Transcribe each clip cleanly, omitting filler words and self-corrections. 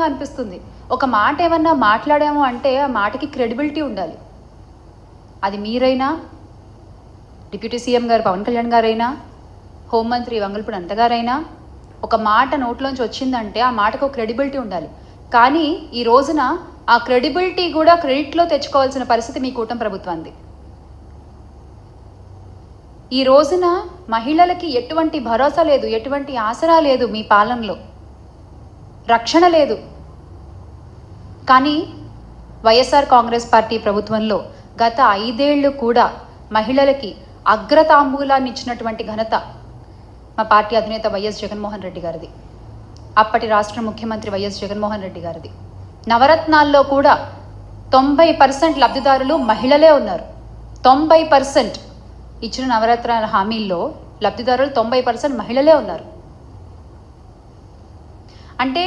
విచిత్రంగా అనిపిస్తుంది. ఒక మాట ఏమన్నా మాట్లాడాము అంటే ఆ మాటకి క్రెడిబిలిటీ ఉండాలి. అది మీరైనా, డిప్యూటీ సీఎం గారు పవన్ కళ్యాణ్ గారైనా, హోంమంత్రి వంగల్పూడి అనిత గారైనా, ఒక మాట నోట్లోంచి వచ్చిందంటే ఆ మాటకు క్రెడిబిలిటీ ఉండాలి. కానీ ఈ రోజున ఆ క్రెడిబిలిటీ కూడా క్రెడిట్లో తెచ్చుకోవాల్సిన పరిస్థితి మీ కూటమి ప్రభుత్వానికి. ఈ రోజున మహిళలకి ఎటువంటి భరోసా లేదు, ఎటువంటి ఆసరా లేదు, మీ పాలనలో రక్షణ లేదు. కానీ వైఎస్ఆర్ కాంగ్రెస్ పార్టీ ప్రభుత్వంలో గత 5 ఏళ్ళు కూడా మహిళలకి అగ్రతాంబూలాన్ని ఇచ్చినటువంటి ఘనత మా పార్టీ అధినేత వైఎస్ జగన్మోహన్ రెడ్డి గారిది, అప్పటి రాష్ట్ర ముఖ్యమంత్రి వైఎస్ జగన్మోహన్ రెడ్డి గారిది. నవరత్నాల్లో కూడా 90% లబ్ధిదారులు మహిళలే ఉన్నారు. 90% ఇచ్చిన నవరత్నాల హామీల్లో లబ్ధిదారులు 90% మహిళలే ఉన్నారు. అంటే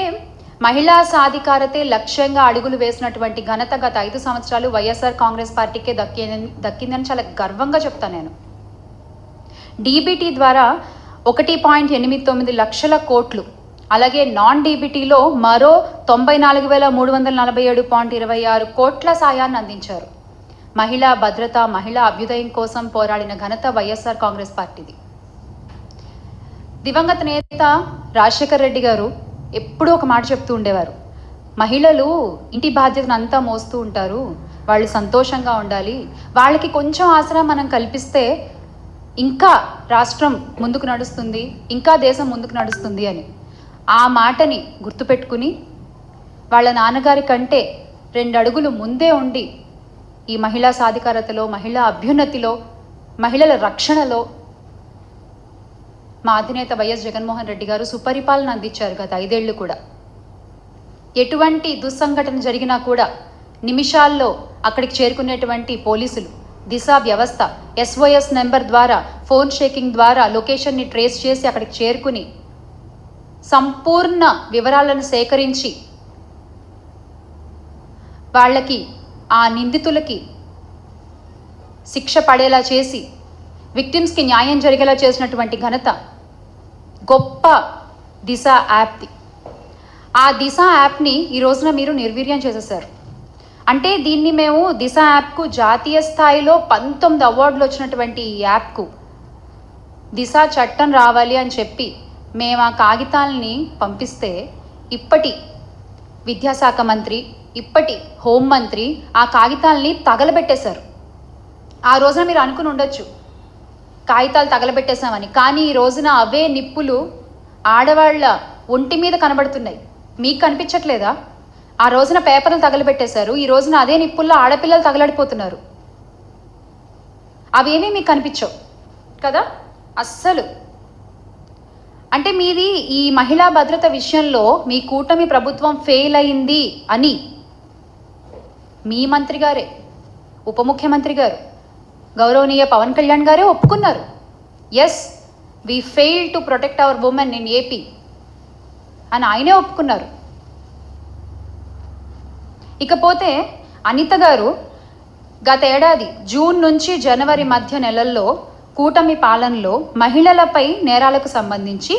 మహిళా సాధికారతే లక్ష్యంగా అడుగులు వేసినటువంటి ఘనత గత 5 సంవత్సరాలు వైఎస్ఆర్ కాంగ్రెస్ పార్టీకే దక్కిందని చాలా గర్వంగా చెప్తాను నేను. డీబీటీ ద్వారా 1.89 లక్షల కోట్లు, అలాగే నాన్ డీబీటీలో మరో 94,347.26 కోట్ల సాయాన్ని అందించారు. మహిళా భద్రత, మహిళా అభ్యుదయం కోసం పోరాడిన ఘనత వైఎస్ఆర్ కాంగ్రెస్ పార్టీది. దివంగత నేత రాజశేఖర్ రెడ్డి గారు ఎప్పుడూ ఒక మాట చెప్తూ ఉండేవారు, మహిళలు ఇంటి బాధ్యతను అంతా మోస్తూ ఉంటారు, వాళ్ళు సంతోషంగా ఉండాలి, వాళ్ళకి కొంచెం ఆసరా మనం కల్పిస్తే ఇంకా రాష్ట్రం ముందుకు నడుస్తుంది, ఇంకా దేశం ముందుకు నడుస్తుంది అని. ఆ మాటని గుర్తుపెట్టుకుని వాళ్ళ నాన్నగారి కంటే 2 అడుగులు ముందే ఉండి ఈ మహిళా సాధికారతలో, మహిళా అభ్యున్నతిలో, మహిళల రక్షణలో మా అధినేత వైఎస్ జగన్మోహన్ రెడ్డి గారు సుపరిపాలన అందించారు గత 5 ఏళ్ళు కూడా. ఎటువంటి దుస్సంఘటన జరిగినా కూడా నిమిషాల్లో అక్కడికి చేరుకునేటువంటి పోలీసులు, దిశా వ్యవస్థ, SOS నెంబర్ ద్వారా, ఫోన్ షేకింగ్ ద్వారా లొకేషన్ని ట్రేస్ చేసి అక్కడికి చేరుకుని సంపూర్ణ వివరాలను సేకరించి వాళ్ళకి, ఆ నిందితులకి శిక్ష పడేలా చేసి విక్టిమ్స్కి న్యాయం జరిగేలా చేసినటువంటి ఘనత గొప్ప దిశ యాప్ది. ఆ దిశ యాప్ని ఈ రోజున మీరు నిర్వీర్యం చేసేసారు. అంటే దీన్ని మేము దిశ యాప్కు జాతీయ స్థాయిలో 19 అవార్డులు వచ్చినటువంటి ఈ యాప్కు దిశ చట్టం రావాలి అని చెప్పి మేము ఆ కాగితాలని పంపిస్తే ఇప్పటి విద్యాశాఖ మంత్రి, ఇప్పటి హోంమంత్రి ఆ కాగితాలని తగలబెట్టేశారు. ఆ రోజున మీరు అనుకుని ఉండొచ్చు కాగితాలు తగలబెట్టేశామని, కానీ ఈ రోజున అవే నిప్పులు ఆడవాళ్ళ ఒంటి మీద కనబడుతున్నాయి. మీకు కనిపించట్లేదా? ఆ రోజున పేపర్లు తగలబెట్టేశారు, ఈ రోజున అదే నిప్పుల్లో ఆడపిల్లలు తగలడిపోతున్నారు. అవేమీ మీకు కనిపించవు కదా అస్సలు. అంటే మీది ఈ మహిళా భద్రత విషయంలో మీ కూటమి ప్రభుత్వం ఫెయిల్ అయింది అని మీ మంత్రి గారే, ఉప ముఖ్యమంత్రి గారు, గౌరవనీయ పవన్ కళ్యాణ్ గారే ఒప్పుకున్నారు. Yes, we fail to protect our women in AP అని ఆయనే ఒప్పుకున్నారు. ఇకపోతే అనిత గారు గత ఏడాది జూన్ నుంచి జనవరి మధ్య నెలల్లో కూటమి పాలనలో మహిళలపై నేరాలకు సంబంధించి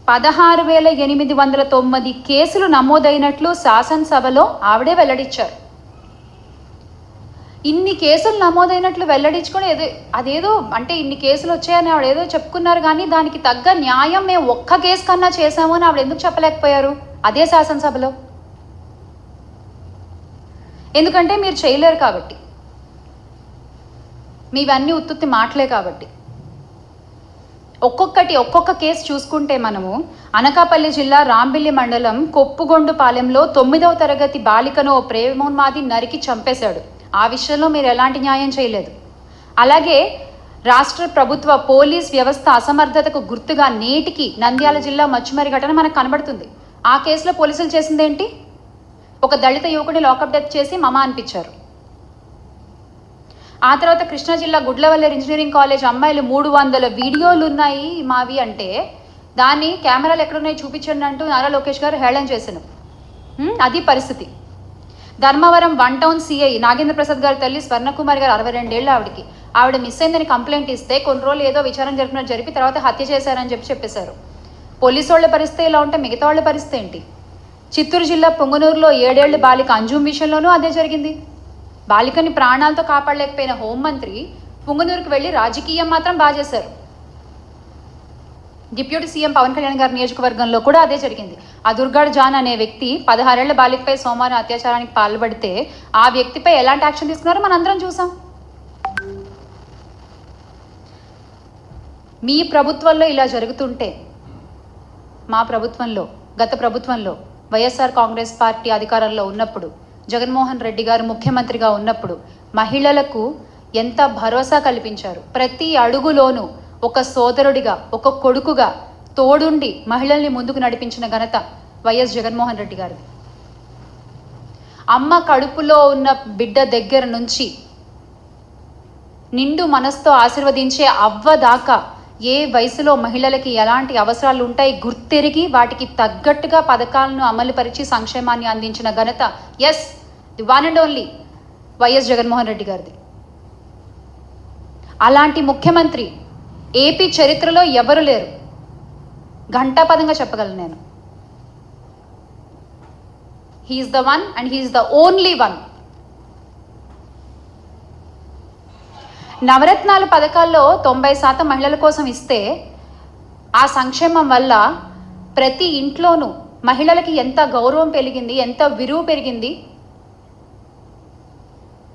16,809 కేసులు నమోదైనట్లు శాసనసభలో ఆవిడే వెల్లడించారు. ఇన్ని కేసులు నమోదైనట్లు వెల్లడించుకొని అదేదో అంటే ఇన్ని కేసులు వచ్చాయని ఆవిడ ఏదో చెప్పుకున్నారు, కానీ దానికి తగ్గ న్యాయం మేము ఒక్క కేసు కన్నా చేశాము అని ఆవిడ ఎందుకు చెప్పలేకపోయారు అదే శాసనసభలో? ఎందుకంటే మీరు చేయలేరు కాబట్టి, మీవన్నీ ఉత్తుత్తి మాటలే కాబట్టి. ఒక్కొక్క కేసు చూసుకుంటే మనము అనకాపల్లి జిల్లా రాంబిల్లి మండలం కొప్పుగొండుపాలెంలో 9వ తరగతి బాలికను ప్రేమోన్మాది నరికి చంపేశాడు. ఆ విషయంలో మీరు ఎలాంటి న్యాయం చేయలేదు. అలాగే రాష్ట్ర ప్రభుత్వ పోలీస్ వ్యవస్థ అసమర్థతకు గుర్తుగా నేటికి నంద్యాల జిల్లా మచ్చుమరి ఘటన మనకు కనబడుతుంది. ఆ కేసులో పోలీసులు చేసిందేంటి? ఒక దళిత యువకుడిని లాకప్ డెత్ చేసి మమ అనిపించారు. ఆ తర్వాత కృష్ణా జిల్లా గుడ్లవల్లేరు ఇంజనీరింగ్ కాలేజ్ అమ్మాయిలు 300 వీడియోలు ఉన్నాయి మావి అంటే దాన్ని కెమెరాలు ఎక్కడున్నాయి చూపించండి అంటూ నారా లోకేష్ గారు హేళన చేశారు. అది పరిస్థితి. ధర్మవరం 1 టౌన్ సిఐ నాగేంద్ర ప్రసాద్ గారి తల్లి స్వర్ణకుమారి గారు 62 ఏళ్ళు ఆవిడ మిస్ అయిందని కంప్లైంట్ ఇస్తే కొన్ని రోజులు ఏదో విచారణ జరిపి తర్వాత హత్య చేశారని చెప్పేశారు. పోలీసు వాళ్ళ పరిస్థితి ఇలా ఉంటే మిగతా వాళ్ళ పరిస్థితి ఏంటి? చిత్తూరు జిల్లా పొంగనూరులో 7 ఏళ్ల బాలిక అంజుమ్ విషయంలోనూ అదే జరిగింది. బాలికని ప్రాణాలతో కాపాడలేకపోయిన హోంమంత్రి పొంగనూరుకు వెళ్ళి రాజకీయం మాత్రం బాగా చేశారు. డిప్యూటీ సీఎం పవన్ కళ్యాణ్ గారి నియోజకవర్గంలో కూడా అదే జరిగింది. ఆ దుర్గాడ్ జాన్ అనే వ్యక్తి 16 ఏళ్ల బాలికపై సోమవారం అత్యాచారానికి పాల్పడితే ఆ వ్యక్తిపై ఎలాంటి యాక్షన్ తీసుకున్నారో మనందరం చూసాం. మీ ప్రభుత్వంలో ఇలా జరుగుతుంటే మా ప్రభుత్వంలో, గత ప్రభుత్వంలో వైఎస్ఆర్ కాంగ్రెస్ పార్టీ అధికారంలో ఉన్నప్పుడు, జగన్మోహన్ రెడ్డి గారు ముఖ్యమంత్రిగా ఉన్నప్పుడు మహిళలకు ఎంత భరోసా కల్పించారు. ప్రతి అడుగులోనూ ఒక సోదరుడిగా, ఒక కొడుకుగా తోడుండి మహిళల్ని ముందుకు నడిపించిన ఘనత వైఎస్ జగన్మోహన్ రెడ్డి గారిది. అమ్మ కడుపులో ఉన్న బిడ్డ దగ్గర నుంచి నిండు మనసుతో ఆశీర్వదించే అవ్వ దాకా ఏ వయసులో మహిళలకి ఎలాంటి అవసరాలు ఉంటాయి గుర్తెరిగి వాటికి తగ్గట్టుగా పథకాలను అమలుపరిచి సంక్షేమాన్ని అందించిన ఘనత the one and only YS Jaganmohan Reddy గారిది. అలాంటి ముఖ్యమంత్రి ఏపీ చరిత్రలో ఎవరు లేరు. ఘంటాపదంగా చెప్పగలను నేను. He's the one and he's the only one. నవరత్నాల పథకాల్లో 90% మహిళల కోసం ఇస్తే ఆ సంక్షేమం వల్ల ప్రతి ఇంట్లోనూ మహిళలకి ఎంత గౌరవం పెరిగింది, ఎంత విలువ పెరిగింది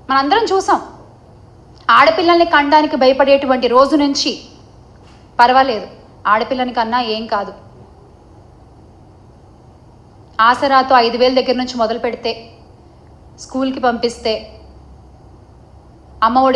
మనందరం చూసాం. ఆడపిల్లల్ని కనడానికి భయపడేటువంటి రోజు నుంచి పర్వాలేదు, ఆడపిల్లని కన్నా ఏం కాదు, ఆసరాతో 5,000 దగ్గర నుంచి మొదలు పెడితే, స్కూల్కి పంపిస్తే, అమ్మఒడి